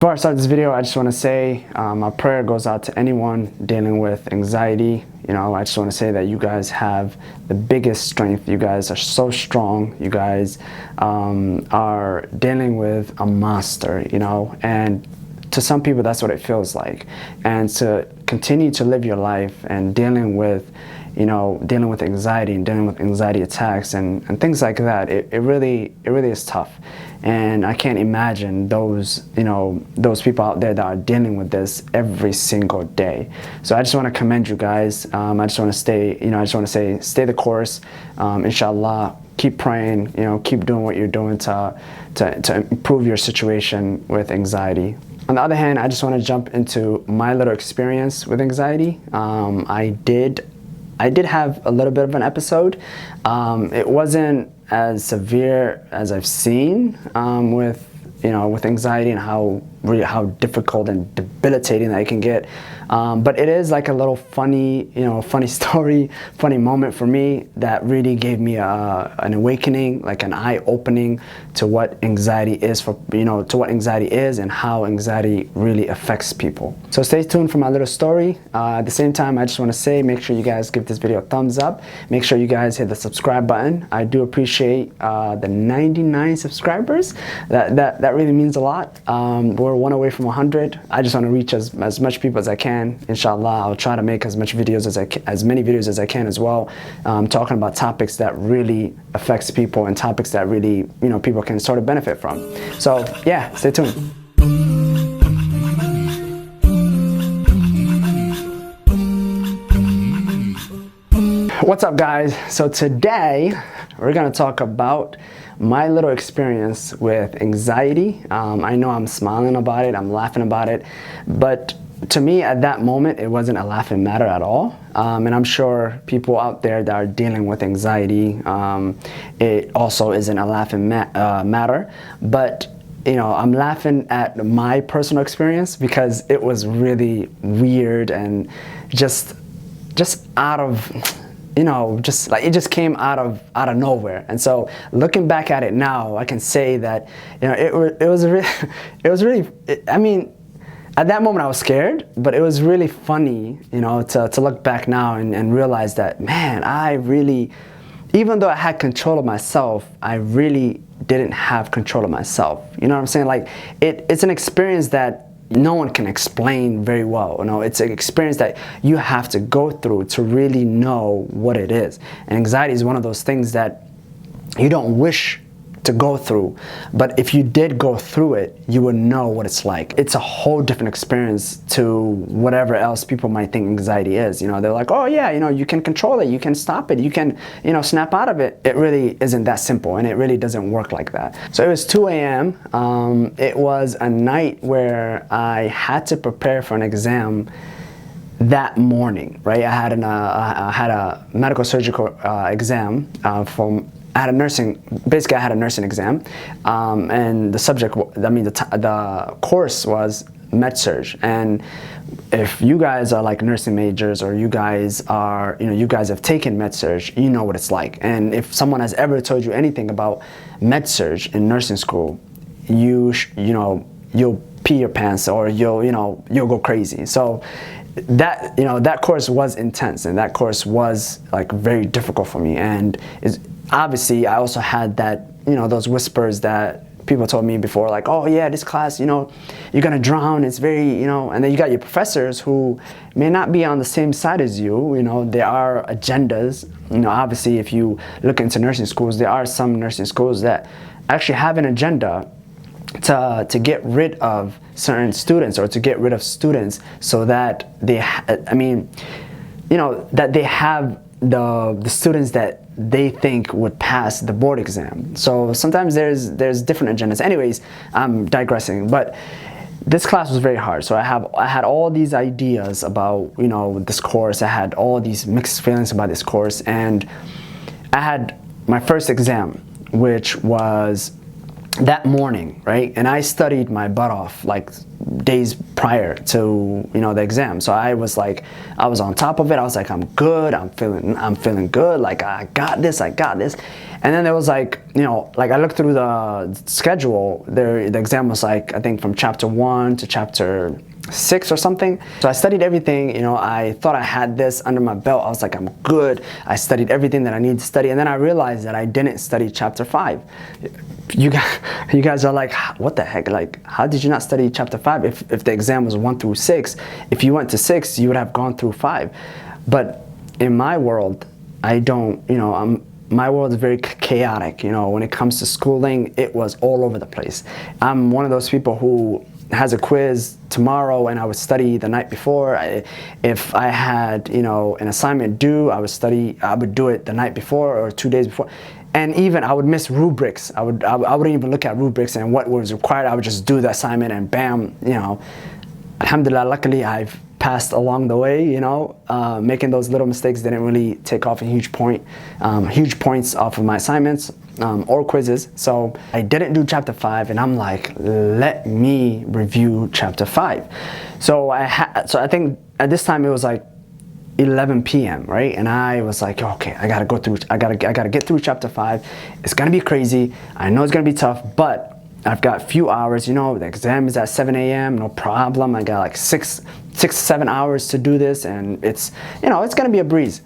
Before I start this video, I just want to say my prayer goes out to anyone dealing with anxiety. I just want to say that you guys have the biggest strength. You guys are so strong. You guys are dealing with a monster, and to some people that's what it feels like. And to continue to live your life and dealing with anxiety and dealing with anxiety attacks and things like that, it really is tough. And I can't imagine those people out there that are dealing with this every single day. So I just want to commend you guys. I just want to say stay the course. Inshallah, keep praying, keep doing what you're doing to improve your situation with anxiety. On the other hand, I just want to jump into my little experience with anxiety. I did have a little bit of an episode. It wasn't as severe as I've seen with anxiety and how difficult and debilitating that it can get. But it is like a little funny story, funny moment for me that really gave me an awakening, like an eye-opening to what anxiety is to what anxiety is and how anxiety really affects people. So stay tuned for my little story. At the same time, I just want to say, make sure you guys give this video a thumbs up. Make sure you guys hit the subscribe button. I do appreciate the 99 subscribers. That really means a lot. We're one away from 100. I just want to reach as much people as I can. Inshallah, I'll try to make as many videos as I can as well, talking about topics that really affects people and topics that really people can sort of benefit from. So yeah, stay tuned. What's up, guys? So today we're gonna talk about my little experience with anxiety. I know I'm smiling about it, I'm laughing about it, but to me at that moment it wasn't a laughing matter at all. And I'm sure people out there that are dealing with anxiety, it also isn't a laughing matter. But I'm laughing at my personal experience because it was really weird and just out of it just came out of nowhere. And so looking back at it now, I can say that I mean, at that moment I was scared, but it was really funny, to look back now and realize that, man, even though I had control of myself, I really didn't have control of myself. You know what I'm saying? Like, it's an experience that no one can explain very well. It's an experience that you have to go through to really know what it is. And anxiety is one of those things that you don't wish to go through, but if you did go through it, you would know what it's like. It's a whole different experience to whatever else people might think anxiety is. They're like, oh yeah, you can control it, you can stop it, you can snap out of it. It really isn't that simple, and it really doesn't work like that. So it was 2 a.m. It was a night where I had to prepare for an exam that morning, right? I had a medical surgical exam I had a nursing exam, and the subject, the course was med-surg. And if you guys are like nursing majors, or you guys have taken med-surg, you know what it's like. And if someone has ever told you anything about med-surg in nursing school, you'll pee your pants, or you'll go crazy. So that course was intense, and that course was like very difficult for me. And obviously I also had that, those whispers that people told me before, like, oh yeah, this class, you're gonna drown, it's very, and then you got your professors who may not be on the same side as you. There are agendas. Obviously if you look into nursing schools, there are some nursing schools that actually have an agenda to get rid of certain students, or to get rid of students, so that they that they have the students that they think would pass the board exam. So sometimes there's different agendas. Anyways, I'm digressing, but this class was very hard. So I had all these ideas about this course. I had all these mixed feelings about this course, and I had my first exam, which was that morning, right? And I studied my butt off like days prior to, you know, the exam. So I was like, I was on top of it. I was like, I'm good. I'm feeling good. Like I got this. And then there was like, you know, like I looked through the schedule there. The exam was like, I think from chapter 1 to chapter 6 or something. So I studied everything, you know, I thought I had this under my belt. I was like, I'm good. I studied everything that I need to study. And then I realized that I didn't study chapter 5. You guys are like, what the heck? Like, how did you not study chapter 5 if the exam was 1 through 6? If you went to 6, you would have gone through 5. But in my world, I don't, you know, my world is very chaotic. You know, when it comes to schooling, it was all over the place. I'm one of those people who has a quiz tomorrow and I would study the night before. If I had, you know, an assignment due, I would do it the night before or 2 days before. And even I would miss rubrics. I wouldn't even look at rubrics and what was required. I would just do the assignment and bam, you know. Alhamdulillah, luckily I've passed along the way, you know. Making those little mistakes didn't really take off a huge points off of my assignments or quizzes. So I didn't do chapter 5 and I'm like, let me review chapter 5. So I think at this time it was like 11 p.m. right? And I was like, okay, I gotta get through chapter 5. It's gonna be crazy. I know it's gonna be tough, but I've got a few hours, you know, the exam is at 7 a.m., no problem. I got like 7 hours to do this and it's, you know, it's gonna be a breeze.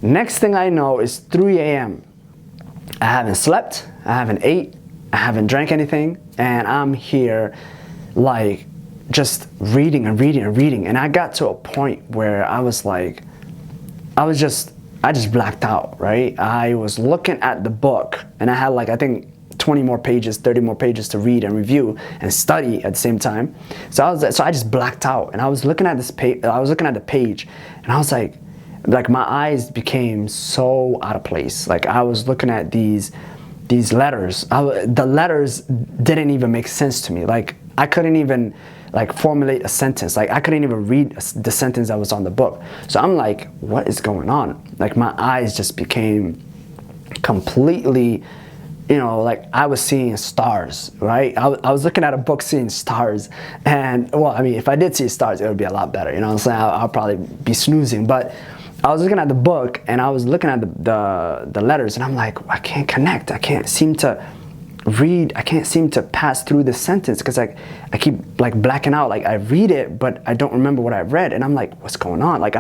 Next thing I know is 3 a.m. I haven't slept, I haven't ate, I haven't drank anything, and I'm here like just reading and reading and reading. And I got to a point where I was like, I just blacked out, right? I was looking at the book and I had like, I think 20 more pages, 30 more pages to read and review and study at the same time. So I just blacked out and I was looking at this page, I was looking at the page and I was like my eyes became so out of place. Like I was looking at these letters. The letters didn't even make sense to me. Like I couldn't even like formulate a sentence. Like I couldn't even read the sentence that was on the book. So I'm like, what is going on? Like my eyes just became completely, you know, like I was seeing stars, right? I was looking at a book seeing stars. And well, I mean, if I did see stars, it would be a lot better. You know what I'm saying? I'll probably be snoozing. But I was looking at the book and I was looking at the letters and I'm like, I can't connect. I can't seem to read. I can't seem to pass through the sentence because I keep like blacking out. Like I read it, but I don't remember what I read. And I'm like, what's going on? Like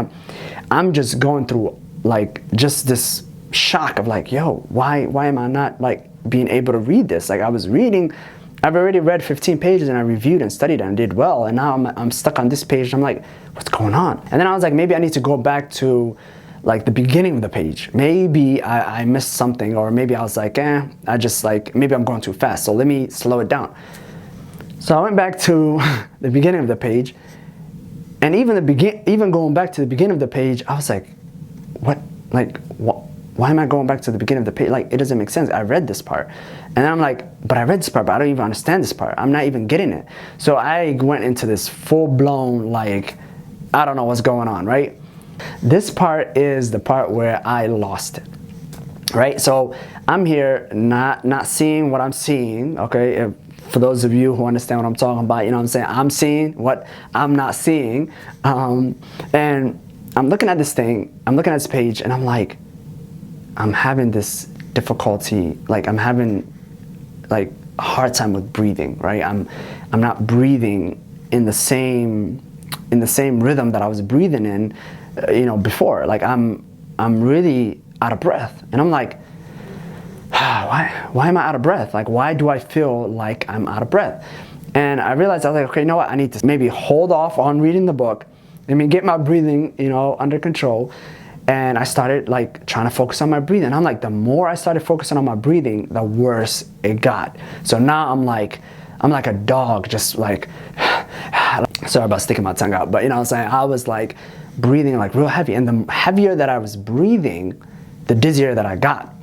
I'm just going through like just this shock of like, yo, why am I not like being able to read this? Like I was reading, I've already read 15 pages and I reviewed and studied and did well. And now I'm stuck on this page. And I'm like, what's going on? And then I was like, maybe I need to go back to like the beginning of the page. Maybe I missed something, or maybe I was like, I just like, maybe I'm going too fast. So let me slow it down. So I went back to the beginning of the page, and even going back to the beginning of the page, I was like, what? Like, what? Why am I going back to the beginning of the page? Like, it doesn't make sense. I read this part. And then I'm like, but I read this part, but I don't even understand this part. I'm not even getting it. So I went into this full-blown, like, I don't know what's going on, right? This part is the part where I lost it, right? So I'm here not seeing what I'm seeing, okay? For those of you who understand what I'm talking about, you know what I'm saying? I'm seeing what I'm not seeing. And I'm looking at this thing, I'm looking at this page, and I'm like, I'm having this difficulty, like I'm having like a hard time with breathing, right? I'm not breathing in the same rhythm that I was breathing in, you know, before. Like I'm really out of breath, and I'm like, why am I out of breath? Like, why do I feel like I'm out of breath? And I realized, I was like, okay, you know what? I need to maybe hold off on reading the book. Let me get my breathing, you know, under control. And I started like trying to focus on my breathing. I'm like, the more I started focusing on my breathing, the worse it got. So now I'm like a dog, just like, sorry about sticking my tongue out, but you know what I'm saying? I was like breathing like real heavy. And the heavier that I was breathing, the dizzier that I got.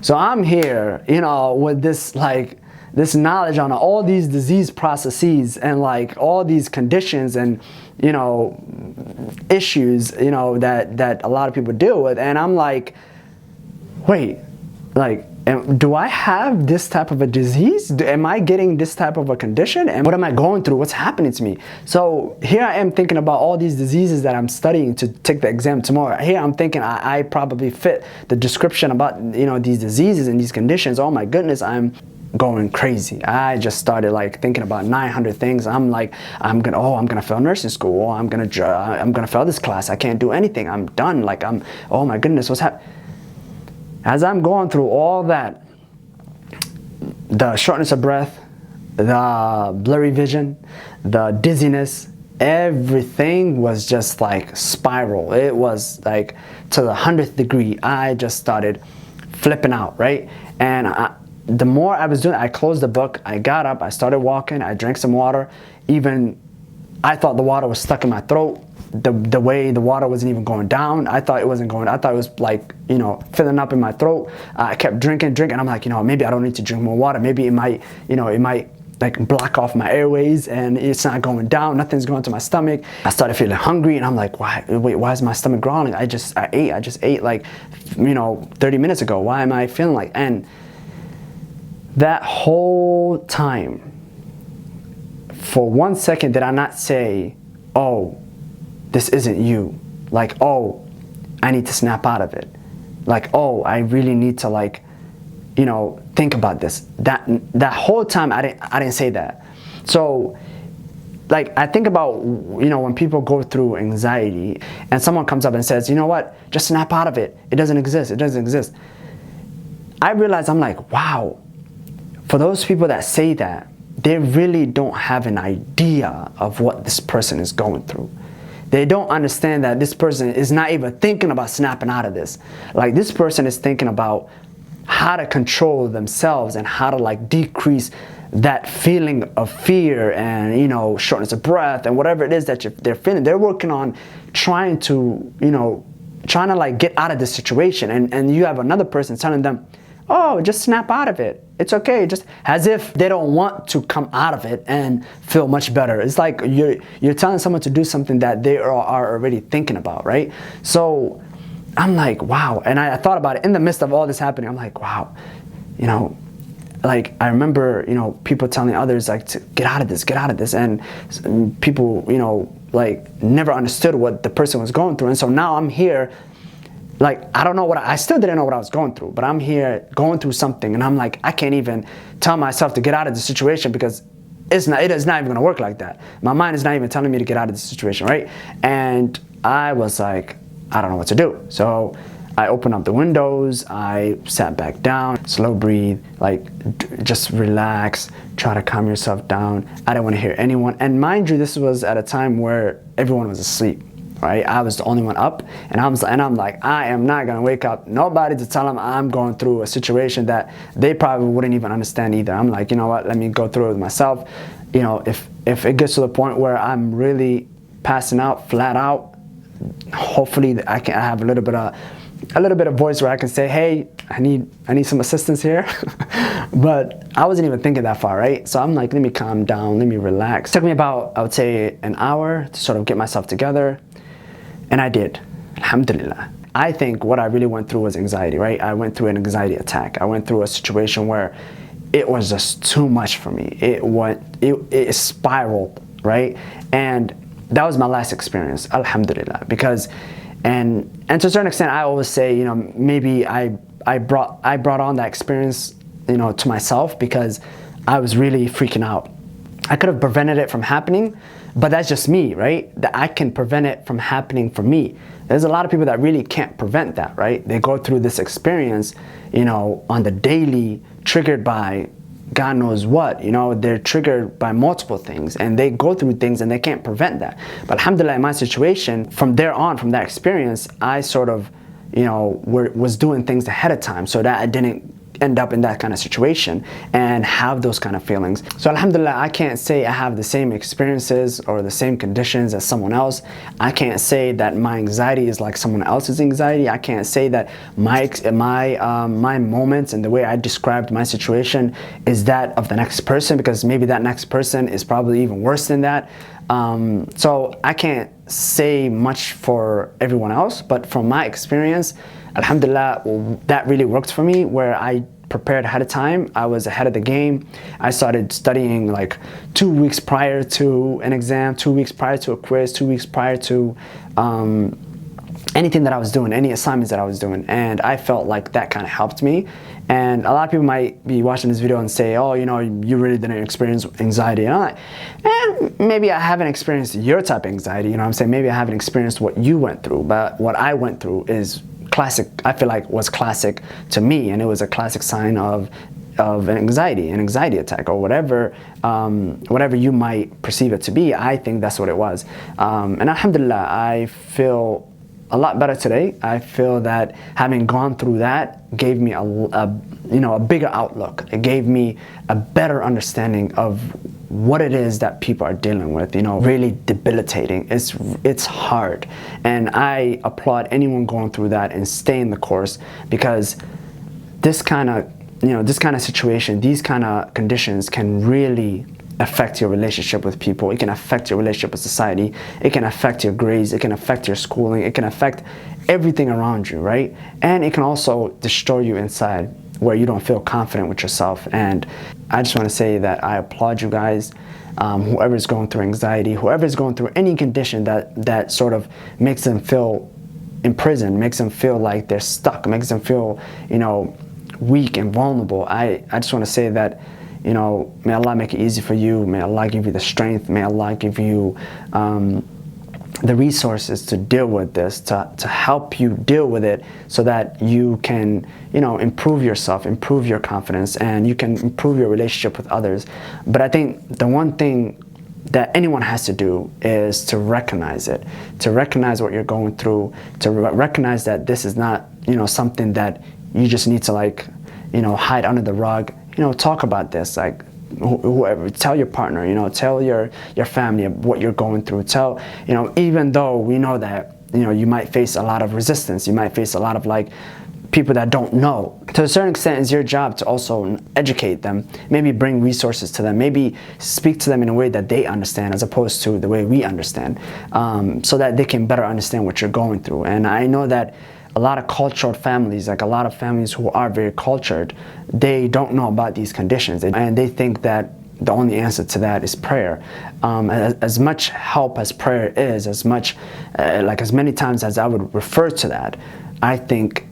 So I'm here, you know, with this like, this knowledge on all these disease processes and like all these conditions and, you know, issues, you know, that a lot of people deal with. And I'm like, wait, like do I have this type of a disease? Am I getting this type of a condition? And what am I going through? What's happening to me? So here I am thinking about all these diseases that I'm studying to take the exam tomorrow. Here I'm thinking I probably fit the description about, you know, these diseases and these conditions. Oh my goodness, I'm going crazy. I just started like thinking about 900 things. I'm like, I'm gonna fail nursing school. Oh, I'm gonna fail this class. I can't do anything. I'm done. Like oh my goodness, what's happening? As I'm going through all that, the shortness of breath, the blurry vision, the dizziness, everything was just like spiral. It was like to the 100th degree. I just started flipping out, right? And the more I was doing, I closed the book, I got up, I started walking, I drank some water. Even I thought the water was stuck in my throat. The way the water wasn't even going down, I thought it wasn't going. I thought it was like, you know, filling up in my throat. I kept drinking. I'm like, you know, maybe I don't need to drink more water. Maybe it might like block off my airways and it's not going down. Nothing's going to my stomach. I started feeling hungry and I'm like, why is my stomach growling? I just ate like, you know, 30 minutes ago. Why am I feeling like? And that whole time, for 1 second, did I not say, oh, this isn't you? Like, oh, I need to snap out of it. Like, oh, I really need to, like, you know, think about this. That whole time I didn't say that. So like, I think about, you know, when people go through anxiety and someone comes up and says, you know what, just snap out of it. It doesn't exist. It doesn't exist. I realize, I'm like, wow, for those people that say that, they really don't have an idea of what this person is going through. They don't understand that this person is not even thinking about snapping out of this. Like, this person is thinking about how to control themselves and how to, like, decrease that feeling of fear and, you know, shortness of breath and whatever it is that they're feeling. They're working on trying to, you know, trying to, like, get out of this situation. And you have another person telling them, oh, just snap out of it. It's okay. Just as if they don't want to come out of it and feel much better. It's like you're telling someone to do something that they are already thinking about, right? So I'm like, wow. And I thought about it in the midst of all this happening. I'm like, wow, you know, like, I remember, you know, people telling others, like, to get out of this. And people, you know, like, never understood what the person was going through. And so now I'm here. Like, I don't know I still didn't know what I was going through, but I'm here going through something, and I'm like, I can't even tell myself to get out of the situation because it is not even gonna work like that. My mind is not even telling me to get out of the situation, right? And I was like, I don't know what to do. So I opened up the windows, I sat back down, slow breathe, like, just relax, try to calm yourself down. I didn't want to hear anyone. And mind you, this was at a time where everyone was asleep. Right, I was the only one up, and I'm like, I am not gonna wake up nobody to tell them I'm going through a situation that they probably wouldn't even understand either. I'm like, you know what? Let me go through it with myself. You know, if it gets to the point where I'm really passing out, flat out, hopefully I have a little bit of voice where I can say, hey, I need some assistance here. But I wasn't even thinking that far, right? So I'm like, let me calm down, let me relax. It took me about, I would say, an hour to sort of get myself together. And I did, alhamdulillah. I think what I really went through was anxiety, right? I went through an anxiety attack. I went through a situation where it was just too much for me. It spiraled, right? And that was my last experience, alhamdulillah. Because, and to a certain extent, I always say, you know, maybe I brought on that experience, you know, to myself because I was really freaking out. I could have prevented it from happening, but that's just me, right? That I can prevent it from happening for me. There's a lot of people that really can't prevent that, right? They go through this experience, you know, on the daily, triggered by God knows what, you know, they're triggered by multiple things and they go through things and they can't prevent that. But alhamdulillah, in my situation, from there on, from that experience, I sort of, you know, was doing things ahead of time so that I didn't end up in that kind of situation and have those kind of feelings. So alhamdulillah, I can't say I have the same experiences or the same conditions as someone else. I can't say that my anxiety is like someone else's anxiety. I can't say that my moments and the way I described my situation is that of the next person, because maybe that next person is probably even worse than that. So I can't say much for everyone else, but from my experience, alhamdulillah, that really worked for me, where I prepared ahead of time. I was ahead of the game. I started studying like 2 weeks prior to an exam, 2 weeks prior to a quiz, 2 weeks prior to anything that I was doing, any assignments that I was doing. And I felt like that kind of helped me. And a lot of people might be watching this video and say, oh, you know, you really didn't experience anxiety. And maybe I haven't experienced your type of anxiety, you know what I'm saying? Maybe I haven't experienced what you went through, but what I went through is classic, I feel like was classic to me, and it was a classic sign of an anxiety attack, or whatever you might perceive it to be. I think that's what it was. And alhamdulillah, I feel a lot better today. I feel that having gone through that gave me a bigger outlook. It gave me a better understanding of what it is that people are dealing with, you know, really debilitating. It's hard. And I applaud anyone going through that and staying the course, because this kind of situation, these kind of conditions can really affect your relationship with people. It can affect your relationship with society. It can affect your grades. It can affect your schooling. It can affect everything around you, right? And it can also destroy you inside, where you don't feel confident with yourself. And I just want to say that I applaud you guys. Whoever's going through anxiety, whoever's going through any condition that sort of makes them feel imprisoned, makes them feel like they're stuck, makes them feel, you know, weak and vulnerable. I just want to say that, you know, may Allah make it easy for you. May Allah give you the strength. May Allah give you the resources to deal with this, to help you deal with it, so that you can, you know, improve yourself, improve your confidence, and you can improve your relationship with others. But I think the one thing that anyone has to do is to recognize it, to recognize what you're going through, to recognize that this is not, you know, something that you just need to, like, you know, hide under the rug. You know, talk about this, like, whoever, tell your partner, you know, tell your family what you're going through. Tell, you know, even though we know that, you know, you might face a lot of resistance, you might face a lot of, like, people that don't know. To a certain extent, it's your job to also educate them, maybe bring resources to them, maybe speak to them in a way that they understand, as opposed to the way we understand, so that they can better understand what you're going through. And I know that a lot of cultured families, like a lot of families who are very cultured, they don't know about these conditions, and they think that the only answer to that is prayer. As much help as prayer is, as many times as I would refer to that, I think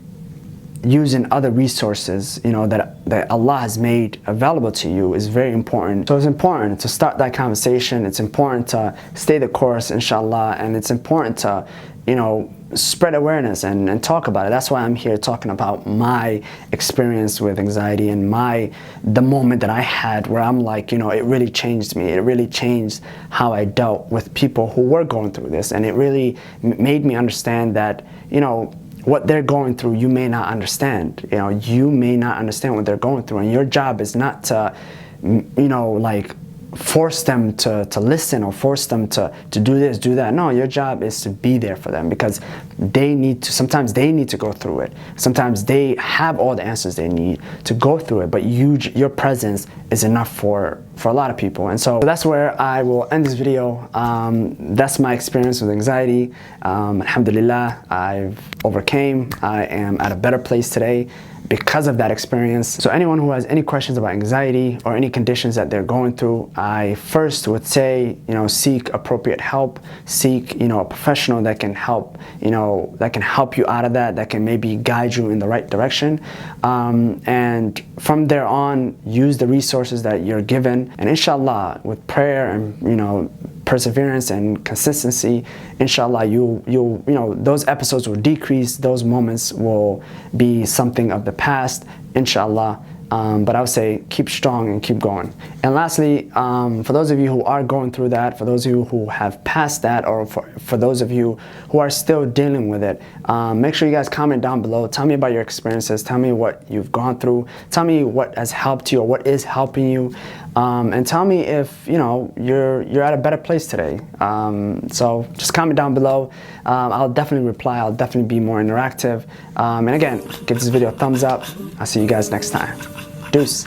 using other resources, you know, that Allah has made available to you is very important. So it's important to start that conversation. It's important to stay the course, inshallah, and it's important to, you know, spread awareness and talk about it. That's why I'm here talking about my experience with anxiety and the moment that I had where I'm like, you know, it really changed me. It really changed how I dealt with people who were going through this, and it really made me understand that, you know, what they're going through, you may not understand. You know, you may not understand what they're going through, and your job is not to, you know, like, force them to listen, or force them to do this, do that. No, your job is to be there for them, because sometimes they need to go through it. Sometimes they have all the answers they need to go through it, but your presence is enough for a lot of people. And so that's where I will end this video. That's my experience with anxiety. Alhamdulillah, I've overcame. I am at a better place today because of that experience. So anyone who has any questions about anxiety or any conditions that they're going through, I first would say, you know, seek appropriate help. Seek, you know, a professional that can help, you know, that can help you out of that can maybe guide you in the right direction. And from there on, use the resources that you're given, and inshallah, with prayer and, you know, perseverance and consistency, inshallah, you know, those episodes will decrease, those moments will be something of the past, inshallah. But I would say keep strong and keep going. And lastly, for those of you who are going through that, for those of you who have passed that, or for those of you who are still dealing with it, make sure you guys comment down below. Tell me about your experiences. Tell me what you've gone through. Tell me what has helped you or what is helping you. And tell me if, you know, you're at a better place today. So just comment down below. I'll definitely reply. I'll definitely be more interactive. And again, give this video a thumbs up. I'll see you guys next time. Deuce.